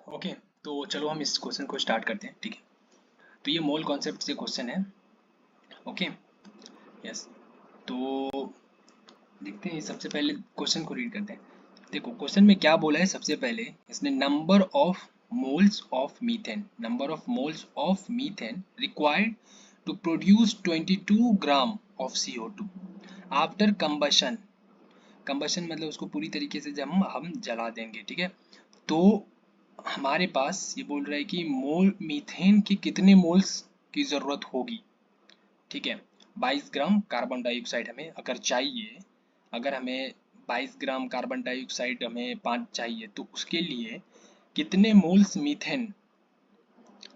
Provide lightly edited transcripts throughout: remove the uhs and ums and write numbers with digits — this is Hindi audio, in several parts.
ओके, तो चलो हम इस क्वेश्चन को स्टार्ट करते हैं। ठीक है, तो ये मोल कॉन्सेप्ट से क्वेश्चन है। Okay, yes. तो देखते हैं, सबसे पहले क्वेश्चन को रीड करते हैं। देखो क्वेश्चन में क्या बोला है। सबसे पहले इसने number of moles of methane, number of moles of methane required to produce 22 gram of CO2 after combustion. Combustion मतलब उसको पूरी तरीके से जब हम जला देंगे। ठीक है, तो हमारे पास ये बोल रहा है कि मोल मीथेन के कितने मोल्स की ज़रूरत होगी। ठीक है, 22 ग्राम कार्बन डाइऑक्साइड हमें अगर चाहिए, अगर हमें 22 ग्राम कार्बन डाइऑक्साइड हमें 5 चाहिए, तो उसके लिए कितने मोल्स मीथेन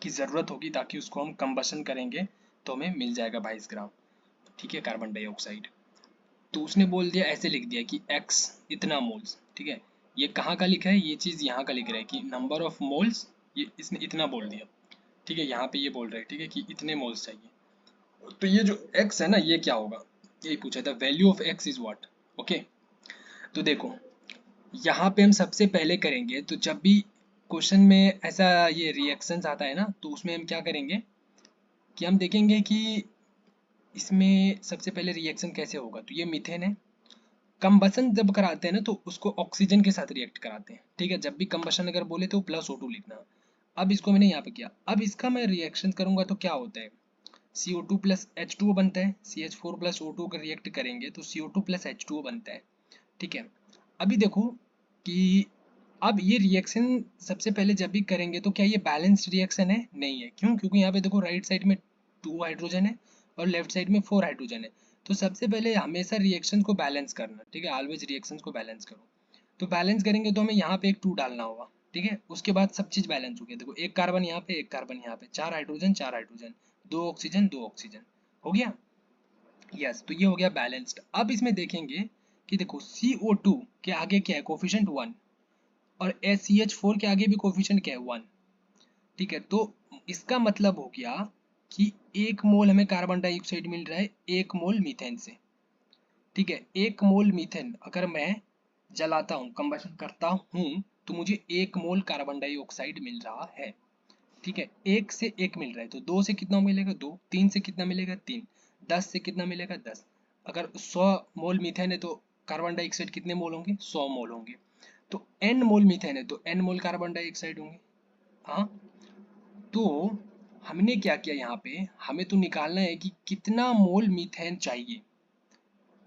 की ज़रूरत होगी, ताकि उसको हम कंबशन करेंगे तो हमें मिल जाएगा 22 ग्राम। ठीक है, कार्बन डाइऑक्साइड। तो उसने बोल दिया, ऐसे लिख दिया कि x इतना मोल्स। ठीक है, ये कहाँ का लिखा है, ये चीज़ यहाँ का लिख रहा है कि नंबर ऑफ मोल्स, ये इसने इतना बोल दिया। ठीक है, यहाँ पे ये बोल रहा है, ठीक है, कि इतने मोल्स चाहिए। तो ये जो x है ना, ये क्या होगा, यही पूछा था, value of x is what. Okay, तो देखो यहाँ पे हम सबसे पहले करेंगे, तो जब भी क्वेश्चन में ऐसा ये रिएक्शंस आता है ना, तो उसमें हम क्या करेंगे कि हम देखेंगे कि इसमें सबसे पहले रिएक्शन कैसे होगा। तो ये मीथेन है, कंबसन जब कराते हैं ना, तो उसको ऑक्सीजन के साथ रिएक्ट कराते हैं। ठीक है, जब भी कंबसन अगर बोले तो +O2 लिखना। अब इसको मैंने यहाँ पे किया, अब इसका मैं रिएक्शन करूंगा तो क्या होता है, CO2 प्लस H2O बनता है, CH4 प्लस O2 का रिएक्ट करेंगे तो CO2 प्लस H2O बनता है। ठीक है, अभी देखो कि अब ये रिएक्शन सबसे पहले जब भी करेंगे तो क्या ये बैलेंस्ड रिएक्शन है, नहीं है। क्यों? क्योंकि यहाँ पे देखो राइट साइड में 2 हाइड्रोजन है और लेफ्ट साइड में 4 हाइड्रोजन है। तो सबसे पहले हमेशा रिएक्शन को बैलेंस करना। ठीक है, ऑलवेज रिएक्शन को बैलेंस करो। तो बैलेंस करेंगे तो हमें यहाँ पे एक 2 डालना होगा। ठीक है, उसके बाद सब चीज बैलेंस हो गया। देखो एक कार्बन यहाँ पे, एक कार्बन यहाँ पे, 4 हाइड्रोजन 4 हाइड्रोजन, 2 ऑक्सीजन 2 ऑक्सीजन, हो गया। यस, तो ये हो गया बैलेंस्ड। अब इसमें देखेंगे कि देखो CO2 के आगे क्या है, कोफिशिएंट 1, और CH4 के आगे भी कोफिशिएंट क्या है, 1। ठीक है, तो इसका मतलब हो गया कि 1 मोल हमें कार्बन डाइऑक्साइड मिल रहा है 1 मोल मीथेन से। ठीक है, 1 मोल मीथेन अगर मैं जलाता हूँ, कंबशन करता हूँ, तो मुझे 1 मोल कार्बन डाइऑक्साइड मिल रहा है। ठीक है, 1 से 1 मिल रहा है, तो 2 से कितना मिलेगा, 2, 3 से कितना मिलेगा, 3, 10 से कितना मिलेगा, 10। अगर 100 मोल मीथेन है तो कार्बन डाइऑक्साइड कितने मोल होंगे, 100 मोल होंगे। तो n मोल मीथेन है तो n मोल कार्बन डाइऑक्साइड होंगे। हाँ, तो हमने क्या किया, यहाँ पे हमें तो निकालना है कि कितना मोल मीथेन चाहिए,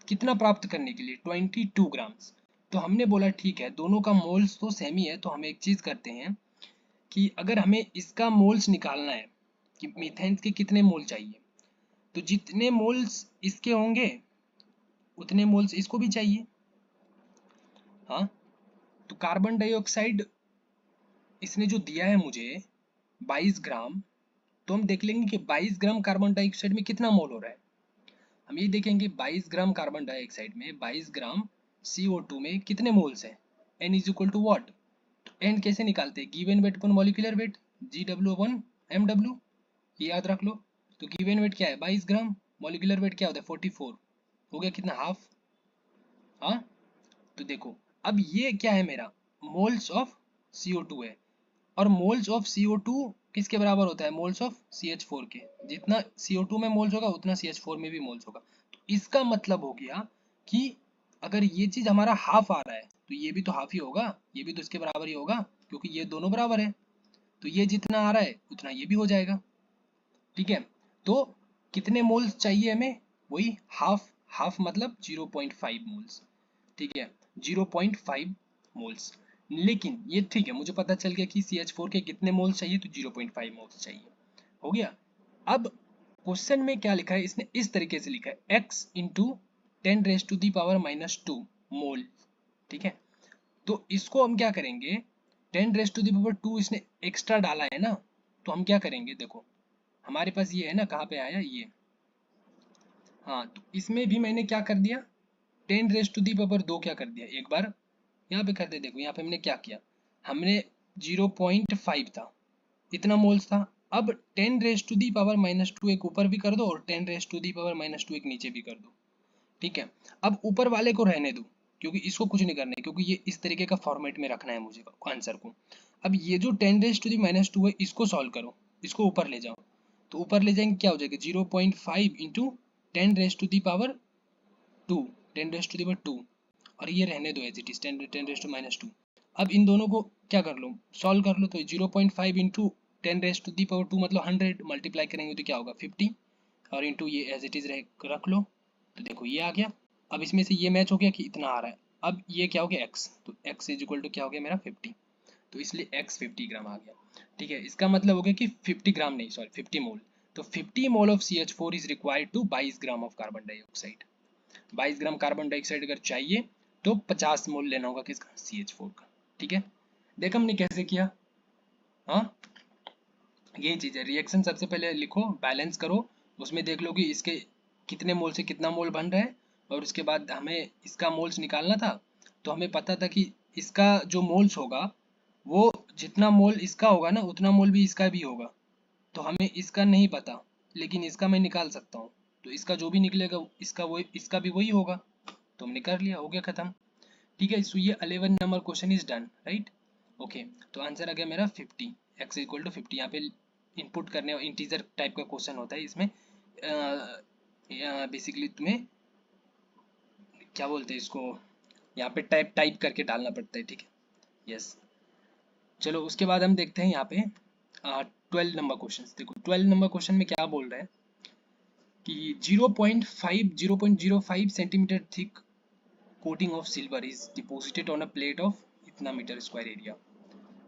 कितना प्राप्त करने के लिए, 22 ग्राम्स। तो हमने बोला ठीक है, दोनों का मोल्स तो सेम ही है, तो हम एक चीज करते हैं कि अगर हमें इसका मोल्स निकालना है कि मीथेन के कितने मोल चाहिए, तो जितने मोल्स इसके होंगे उतने मोल्स इसको भी चाहिए। हाँ, तो कार्बन डाइऑक्साइड इसने जो दिया है मुझे 22 ग्राम, तो हम देख लेंगे कि 22 ग्राम कार्बन डाइऑक्साइड में कितना मोल हो रहा है। हम ये देखेंगे 22 ग्राम कार्बन डाइऑक्साइड में 22 ग्राम CO2 में कितने मोल्स हैं। n is equal to what, तो n कैसे निकालते हैं, given weight upon molecular weight, GW upon MW, ये याद रख लो। तो गिवन वेट क्या है, 22 ग्राम, मॉलिक्यूलर वेट क्या होता है, 44, हो गया कितना, हाफ। हाँ, तो देखो अब ये क्या है, मेरा मोल्स ऑफ CO2 है, और मोल्स ऑफ CO2 किसके बराबर होता है, मोल्स ऑफ CH4 के। जितना CO2 में मोल्स होगा उतना CH4 में भी मोल्स होगा। तो इसका मतलब हो गया कि अगर ये चीज हमारा हाफ आ रहा है तो ये भी तो हाफ ही होगा, ये भी तो इसके बराबर ही होगा, क्योंकि ये दोनों बराबर है। तो ये जितना आ रहा है उतना ये भी हो जाएगा। ठीक है, तो कितने मोल्स चाहिए हमें, वही हाफ, हाफ मतलब 0.5 मोल्स। ठीक है, 0.5 मोल्स। लेकिन ये ठीक है, मुझे पता चल गया कि CH4 के कितने मोल्स चाहिए, तो 0.5 मोल्स चाहिए, हो गया। अब क्वेश्चन में क्या लिखा है, इसने इस तरीके से लिखा है x इंटू 10⁻⁻² मोल। ठीक है, तो इसको हम क्या करेंगे, 10⁻², इसने एक्स्ट्रा डाला है ना, तो हम क्या करेंगे, देखो हमारे पास ये है ना, कहाँ पे आया ये, हाँ, तो इसमें भी मैंने क्या कर दिया, 10⁻², क्या कर दिया, एक बार यहाँ पे करते, देखो यहाँ पे हमने क्या किया, हमने 0.5 था, इतना मोल्स था। अब 10⁻⁻² एक ऊपर भी कर दो और 10⁻⁻² एक नीचे भी कर दो। ठीक है, अब ऊपर वाले को रहने दो, क्योंकि इसको कुछ नहीं करना है, क्योंकि ये इस तरीके का फॉर्मेट में रखना है मुझे आंसर को। अब ये जो 10⁻² है इसको सॉल्व करो, इसको ऊपर ले जाओ, तो ऊपर ले जाएंगे क्या हो जाएगा 0.5 इंटू 10⁻², 10⁻², और ये रहने दो एज इट इज 10⁻²। अब इन दोनों को क्या कर लो, सॉल्व कर लो, तो 0.5 इंटू 10⁻² मतलब 100 मल्टीप्लाई करेंगे तो क्या होगा 50, और इंटू ये एज इट इज रख लो, तो देखो ये आ गया। अब इसमें से ये मैच हो गया कि इतना आ रहा है, अब ये क्या हो गया x, तो x इज इक्वल टू क्या हो गया मेरा 50, तो इसलिए x 50 ग्राम आ गया। ठीक है, इसका मतलब हो गया कि 50 ग्राम नहीं सॉरी 50 मोल, तो 50 mole of CH4 is required to 22 gram of carbon dioxide. 22 gram carbon dioxide अगर चाहिए तो 50 मोल लेना होगा किसका CH4 का। ठीक है, देख हमने कैसे किया। हाँ, यही चीज़ है, रिएक्शन सबसे पहले लिखो, बैलेंस करो, उसमें देख लो कि इसके कितने मोल से कितना मोल बन रहा है, और उसके बाद हमें इसका मोल्स निकालना था, तो हमें पता था कि इसका जो मोल्स होगा वो जितना मोल इसका होगा ना उतना मोल भी इसका भी होगा, तो हमें इसका नहीं पता, लेकिन इसका मैं निकाल सकता हूँ, तो इसका जो भी निकलेगा इसका भी वही होगा, तो हमने कर लिया, हो गया खत्म। ठीक है, सो ये 11 number question is done, right. Okay, तो आंसर आ गया मेरा 50, x इक्वल टू 50। यहाँ पे इनपुट करने इंटीजर टाइप का क्वेश्चन होता है, इसमें बेसिकली तुम्हें क्या बोलते हैं इसको, यहाँ पे टाइप करके डालना पड़ता है। ठीक है, यस। चलो उसके बाद हम देखते हैं यहाँ पे 12 नंबर क्वेश्चन। देखो 12 नंबर क्वेश्चन में क्या बोल रहा है कि 0.05 centimetre thick coating of silver is deposited on a plate of इतना meter square area.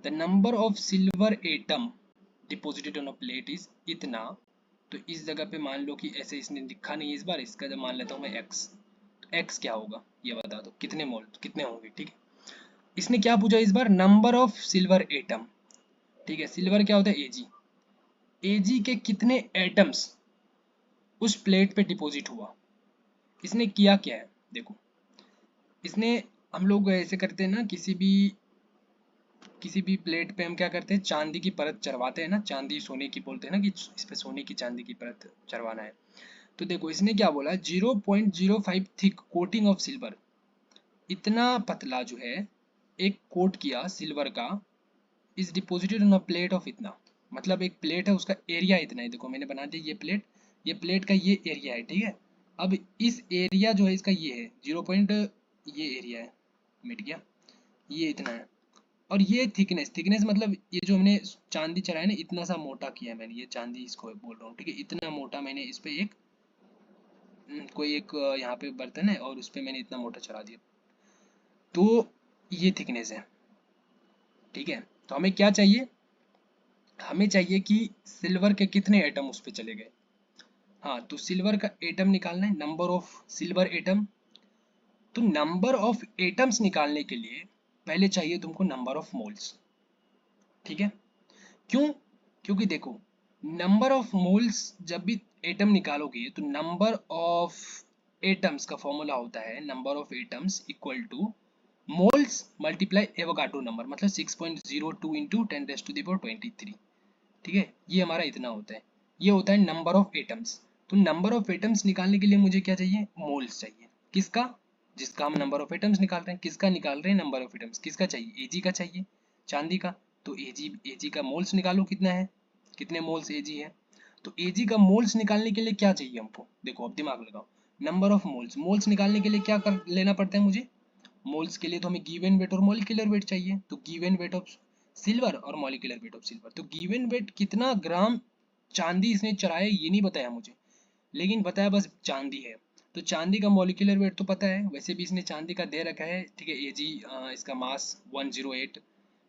The number of silver atom deposited on a plate is इतना। तो इस जगह पे मान लो कि ऐसे इसने लिखा नहीं है इस बार, इसका जब मान लेता हूँ मैं x, तो x क्या होगा ये बता दो, कितने मोल कितने होंगे। ठीक है, इसने क्या पूछा इस बार, नंबर ऑफ सिल्वर एटम। ठीक है, सिल्वर क्या होता है Ag, Ag के कितने एटम्स उस प्लेट पे डिपॉजिट हुआ। इसने किया क्या है, देखो इसने, हम लोग ऐसे करते हैं ना, किसी भी प्लेट पे हम क्या करते हैं, चांदी की परत चढ़वाते हैं ना, चांदी सोने की बोलते हैं ना कि इस पे सोने की चांदी की परत चढ़वाना है। तो देखो इसने क्या बोला, 0.05 थिक कोटिंग ऑफ सिल्वर, इतना पतला जो है एक कोट किया सिल्वर का, is deposited on a plate of इतना, मतलब एक प्लेट है उसका एरिया इतना है। देखो मैंने बना दिया ये प्लेट का ये एरिया है। ठीक है, अब इस एरिया जो है इसका ये है 0. ये एरिया है, मिट गया, ये इतना है, और ये थिकनेस मतलब ये जो हमने चांदी चढ़ाया ना इतना सा मोटा किया है मैंने, ये चांदी इसको बोल रहा हूँ। ठीक है, इतना मोटा मैंने इस पे एक कोई एक यहाँ पे बर्तन है और उस पे मैंने इतना मोटा चढ़ा दिया, तो ये थिकनेस है। ठीक है, तो हमें क्या चाहिए, हमें चाहिए कि सिल्वर के कितने एटम उस पे चले गए। हाँ, तो सिल्वर का एटम निकालना है, नंबर ऑफ सिल्वर एटम। तो नंबर ऑफ एटम्स निकालने के लिए पहले चाहिए तुमको नंबर ऑफ मोल्स। ठीक है, क्यों, क्योंकि देखो नंबर ऑफ मोल्स जब भी एटम निकालोगे तो नंबर ऑफ एटम्स का फॉर्मूला होता है number of atoms equal two moles multiply Avogadro number, मतलब 6.02 इंटू 10⁻23। ठीक है, ये हमारा इतना होता है, ये होता है नंबर ऑफ एटम्स। तो नंबर ऑफ एटम्स निकालने के लिए मुझे क्या चाहिए, मोल्स चाहिए, किसका, जिसका हम नंबर ऑफ एटम्स निकाल रहे हैं, किसका निकाल रहे हैं नंबर ऑफ एटम्स, किसका चाहिए Ag का चाहिए, चांदी का। तो Ag का मोल्स निकालो कितना है, कितने मोल्स Ag है। तो Ag का मोल्स निकालने के लिए क्या चाहिए हमको, देखो अब दिमाग लगाओ, नंबर ऑफ मोल्स निकालने के लिए क्या कर लेना पड़ता है मुझे, मोल्स के लिए तो हमें गिवन वेट और मॉलिक्यूलर वेट चाहिए। तो गिवन वेट ऑफ सिल्वर और मॉलिक्यूलर वेट ऑफ सिल्वर, तो गिवन वेट कितना ग्राम चांदी इसने चढ़ाया ये नहीं बताया मुझे, लेकिन बताया बस चांदी है। तो चांदी का मॉलिक्यूलर वेट तो पता है, वैसे भी इसने चांदी का दे रखा है। ठीक है, Ag इसका मास 108।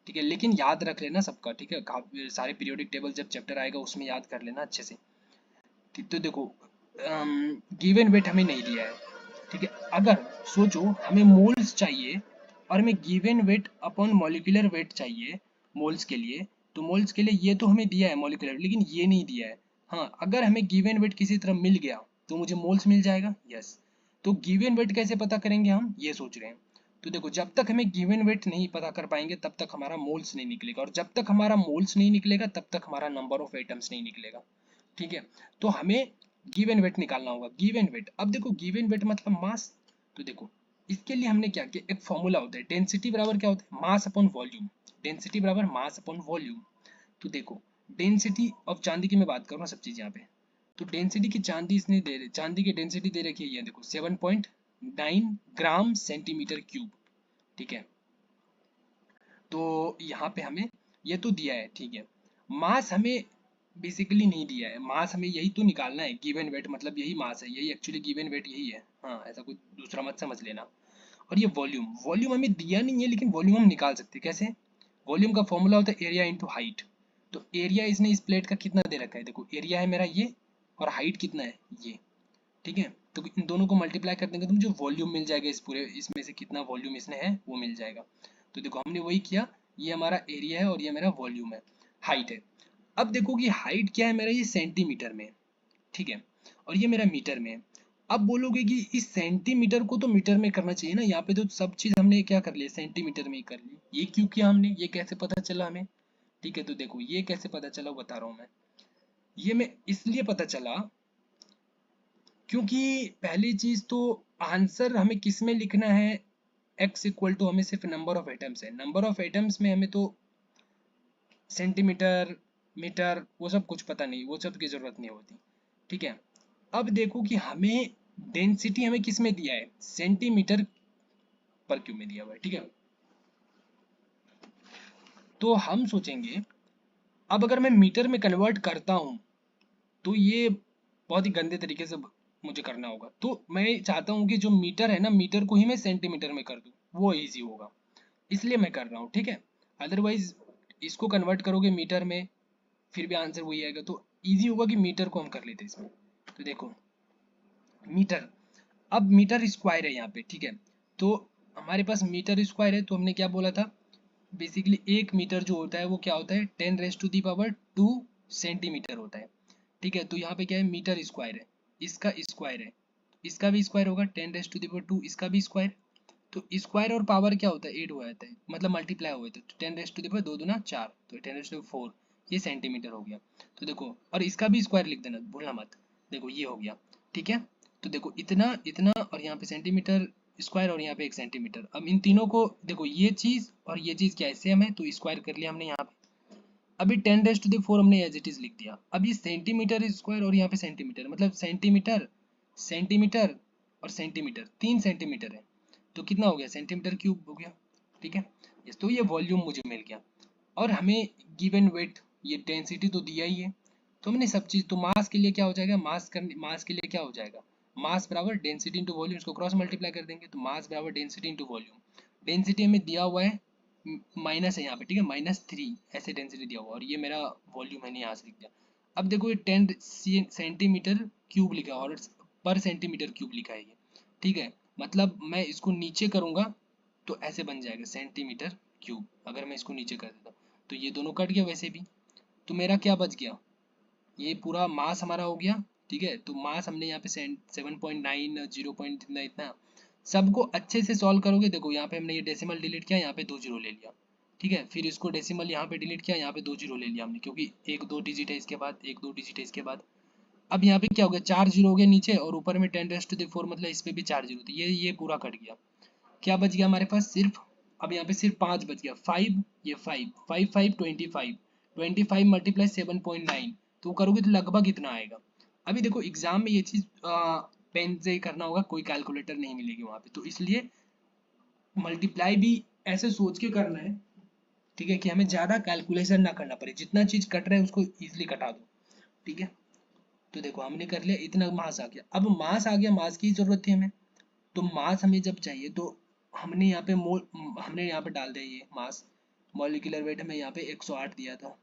ठीक है, लेकिन याद रख लेना सबका। ठीक है, सारे पीरियोडिक टेबल जब चैप्टर आएगा उसमें याद कर लेना अच्छे से। तो देखो गिवन वेट हमें नहीं दिया है। ठीक है, अगर सोचो हमें मोल्स चाहिए और हमें given weight upon molecular wait चाहिए मोल्स के लिए, तो मोल्स के लिए ये तो हमें दिया है मॉलिक्यूलर, लेकिन ये नहीं दिया है। हाँ, अगर हमें गिवन वेट किसी तरह मिल गया तो मुझे मोल्स मिल जाएगा। यस, तो गिवन वेट कैसे पता करेंगे हम ये सोच रहे हैं। तो देखो जब तक हमें गिवन वेट नहीं पता कर पाएंगे तब तक हमारा मोल्स नहीं निकलेगा, और जब तक हमारा मोल्स नहीं निकलेगा तब तक हमारा नंबर ऑफ एटम्स नहीं निकलेगा। ठीक है, तो हमें गिवन वेट निकालना होगा। गिवन वेट, अब देखो गिवन वेट मतलब मास, तो देखो इसके लिए हमने क्या किया, एक फॉर्मूला होता है, डेंसिटी बराबर क्या होता है, मास अपॉन वॉल्यूम। डेंसिटी बराबर मास अपॉन वॉल्यूम। तो देखो डेंसिटी ऑफ चांदी की मैं बात कर रहा हूँ सब चीज यहाँ पे। तो डेंसिटी की चांदी की डेंसिटी दे रखी है, ये देखो 7.9 ग्राम सेंटीमीटर क्यूब। ठीक है, तो यहाँ पे हमें ये तो दिया है, ठीक है। मास हमें बेसिकली नहीं दिया है, मास हमें यही तो निकालना है, गिवन वेट मतलब यही मास है, यही एक्चुअली गिवन वेट यही है, हाँ ऐसा कुछ दूसरा मत समझ लेना। और ये वॉल्यूम, वॉल्यूम हमें दिया नहीं है लेकिन वॉल्यूम हम निकाल सकते हैं, कैसे, वॉल्यूम का फॉर्मूला होता है एरिया इंटू हाइट। तो एरिया इसने इस प्लेट का कितना दे रखा है, देखो एरिया है मेरा ये, और हाइट कितना है ये, ठीक है। तो इन दोनों को मल्टीप्लाई कर देंगे तो मुझे वॉल्यूम मिल जाएगा, इस पूरे इसमें से कितना वॉल्यूम इसने है वो मिल जाएगा। तो देखो हमने वही किया, ये हमारा एरिया है और ये मेरा वॉल्यूम है, हाइट है। अब देखो कि हाइट क्या है मेरा, ये सेंटीमीटर में, ठीक है, और ये मेरा मीटर में है। अब बोलोगे कि इस सेंटीमीटर को तो मीटर में करना चाहिए ना, यहाँ पे तो सब चीज हमने क्या कर लिया, सेंटीमीटर में ही कर ली। ये क्यों किया हमने, ये कैसे पता चला हमें, ठीक है। तो देखो ये कैसे पता चला वो बता रहा हूँ मैं। ये मैं इसलिए पता चला क्योंकि पहली चीज तो आंसर हमें किस में लिखना है, x इक्वल टू हमें सिर्फ नंबर ऑफ एटम्स है, नंबर ऑफ एटम्स में हमें तो सेंटीमीटर मीटर वो सब कुछ पता नहीं, वो सब की जरूरत नहीं होती, ठीक है। अब देखो कि हमें डेंसिटी हमें किस में दिया है, सेंटीमीटर पर क्यूब में दिया हुआ है, ठीक है। तो हम सोचेंगे अब अगर मैं मीटर में कन्वर्ट करता हूं तो ये बहुत ही गंदे तरीके से मुझे करना होगा, तो मैं चाहता हूँ कि जो मीटर है ना, मीटर को ही मैं सेंटीमीटर में कर दूं, वो इजी होगा, इसलिए मैं कर रहा हूँ, ठीक है। अदरवाइज इसको कन्वर्ट करोगे मीटर में फिर भी आंसर वही आएगा, तो इजी होगा कि मीटर को हम कर लेते हैं इसमें। तो देखो मीटर, अब मीटर स्क्वायर है यहाँ पे, ठीक है। तो हमारे पास मीटर स्क्वायर है, तो हमने क्या बोला था, बेसिकली एक मीटर जो होता है वो क्या होता है, 10⁻²² सेंटीमीटर होता है, ठीक है। तो यहाँ पे क्या है, मीटर स्क्वायर है, इसका स्क्वायर है, इसका भी स्क्वायर होगा 10⁻², इसका भी स्क्वायर। तो स्क्वायर और पावर क्या होता है, 8 हो जाता है, मतलब मल्टीप्लाई हो जाता है, तो 10⁻², 2 दूना 4, तो 10⁻⁴ ये सेंटीमीटर हो गया। तो देखो और इसका भी स्क्वायर लिख देना भूलना मत, देखो ये हो गया, ठीक है। तो देखो इतना इतना और यहाँ पे सेंटीमीटर स्क्वायर और यहाँ पे 1 सेंटीमीटर। अब इन तीनों को देखो, ये चीज और ये चीज क्या है, सेम है, तो स्क्वायर कर लिया हमने यहाँ पे। अभी 10⁻⁴ हमने एज इट इज लिख दिया। अब ये सेंटीमीटर स्क्वायर और यहाँ पे सेंटीमीटर, मतलब सेंटीमीटर सेंटीमीटर और सेंटीमीटर, 3 सेंटीमीटर है, तो कितना हो गया, सेंटीमीटर क्यूब हो गया, ठीक है। यस, तो ये वॉल्यूम मुझे मिल गया। और हमें गिवन वेट, ये डेंसिटी तो दिया ही है, तो हमने सब चीज, तो मास के लिए क्या हो जाएगा, मास के लिए क्या हो जाएगा, मास बराबर डेंसिटी इंटू वॉल्यूम, इसको क्रॉस मल्टीप्लाई कर देंगे, तो मास बराबर डेंसिटी इंटू वॉल्यूम। डेंसिटी हमें दिया हुआ है, माइनस है यहाँ पे, ठीक है, -3 ऐसे डेंसिटी दिया हुआ, और ये मेरा वॉल्यूम मैंने यहाँ से लिख दिया। अब देखो ये 10 सेंटीमीटर क्यूब लिखा है और पर सेंटीमीटर क्यूब लिखा है ये, ठीक है। मतलब मैं इसको नीचे करूंगा तो ऐसे बन जाएगा सेंटीमीटर क्यूब, अगर मैं इसको नीचे कर देता हूँ तो ये दोनों कट गया वैसे भी, तो मेरा क्या बच गया, ये पूरा मास हमारा हो गया, ठीक है। तो मास हमने यहाँ पे 7.9 0 पॉइंट इतना इतना, सबको अच्छे से सॉल्व करोगे, देखो यहाँ पे हमने ये डेसिमल डिलीट किया, यहाँ पे 2 जीरो ले लिया, ठीक है। फिर इसको डेसिमल यहाँ पे डिलीट किया, यहाँ पे 2 जीरो ले लिया हमने, क्योंकि एक दो डिजिट है इसके बाद, एक दो डिजिट है इसके बाद। अब यहाँ पे क्या हो गया, 4 जीरो हो गया नीचे, और ऊपर में 10⁻⁴ मतलब इस पे भी 4 जीरो, तो ये पूरा कट गया। क्या बच गया हमारे पास सिर्फ, अब यहाँ पे सिर्फ 5 बच गया, 5 ये 5 5 5 25, 25 मल्टीप्लाई 7.9, तो करोगे तो लगभग इतना आएगा। अभी देखो एग्जाम में ये चीज पेन से ही करना होगा, कोई कैलकुलेटर नहीं मिलेगी वहां पे, तो इसलिए मल्टीप्लाई भी ऐसे सोच के करना है, ठीक है, कि हमें ज्यादा कैलकुलेशन ना करना पड़े, जितना चीज कट रहा है उसको इजिली कटा दो, ठीक है। तो देखो हमने कर लिया, इतना मास आ गया, अब मास आ गया, मास की जरूरत थी हमें, तो मास हमें जब चाहिए तो हमने यहाँ पे हमने यहाँ पे डाल दिया ये मास, मॉलिक्यूलर वेट हमें यहाँ पे 108 दिया था,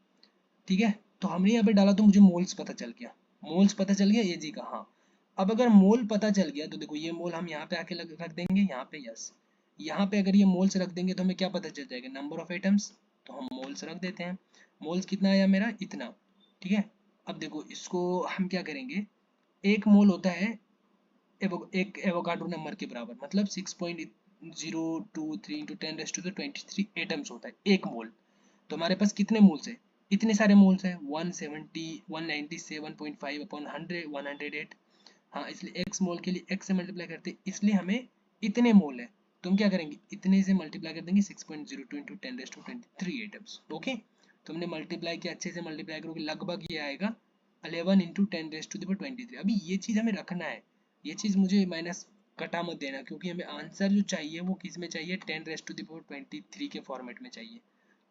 ठीक है। तो हमने यहाँ पे डाला तो मुझे मोल्स पता चल गया, मोल्स पता चल गया एजी का, हाँ। अब अगर मोल पता चल गया तो देखो ये मोल हम यहाँ पे आके रख देंगे यहाँ पे, यस, यहाँ पे अगर ये मोल्स रख देंगे तो हमें क्या पता चल जाएगा, नंबर ऑफ एटम्स, तो हम मोल्स रख देते हैं। मोल्स कितना आया मेरा, इतना, ठीक है। अब देखो इसको हम क्या करेंगे, एक मोल होता है एक एवोगाड्रो नंबर के बराबर, मतलब 6.023 × 10⁻23 एटम्स होता है एक मोल। तो हमारे पास कितने मोल्स है, इतने सारे मोल्स है, 170 197.5 अपॉन 100 108, हाँ, इसलिए x मोल के लिए x से मल्टीप्लाई करते हैं, इसलिए हमें इतने मोल है, तो हम क्या करेंगे, इतने से मल्टीप्लाई कर देंगे 6.02 इंटू 10⁻23 एटम्स। ओके, तो हमने मल्टीप्लाई किया, अच्छे से मल्टीप्लाई करोगे लगभग ये आएगा 11 इंटू 10⁻23। अभी ये चीज़ हमें रखना है, ये चीज़ मुझे माइनस कटा मत देना, क्योंकि हमें आंसर जो चाहिए वो किस में चाहिए, 10⁻23 के फॉर्मेट में चाहिए।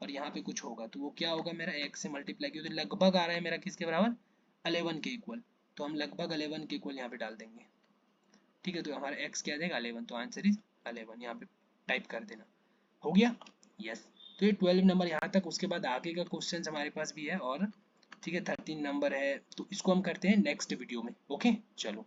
और यहाँ पे कुछ होगा तो वो क्या होगा, मेरा x से मल्टीप्लाई किया तो लगभग आ रहा है मेरा किसके बराबर, 11 के इक्वल। तो हम लगभग 11 के इक्वल यहाँ पे डाल देंगे। ठीक है, तो हमारा x क्या देगा 11, तो आंसर इज 11, यहाँ पे टाइप कर देना। हो गया, यस। तो ये 12 नंबर यहाँ तक, उसके बाद आगे का क्वेश्चन हमारे पास भी है और ठीक है 13 नंबर है, तो इसको हम करते हैं नेक्स्ट वीडियो में। ओके चलो।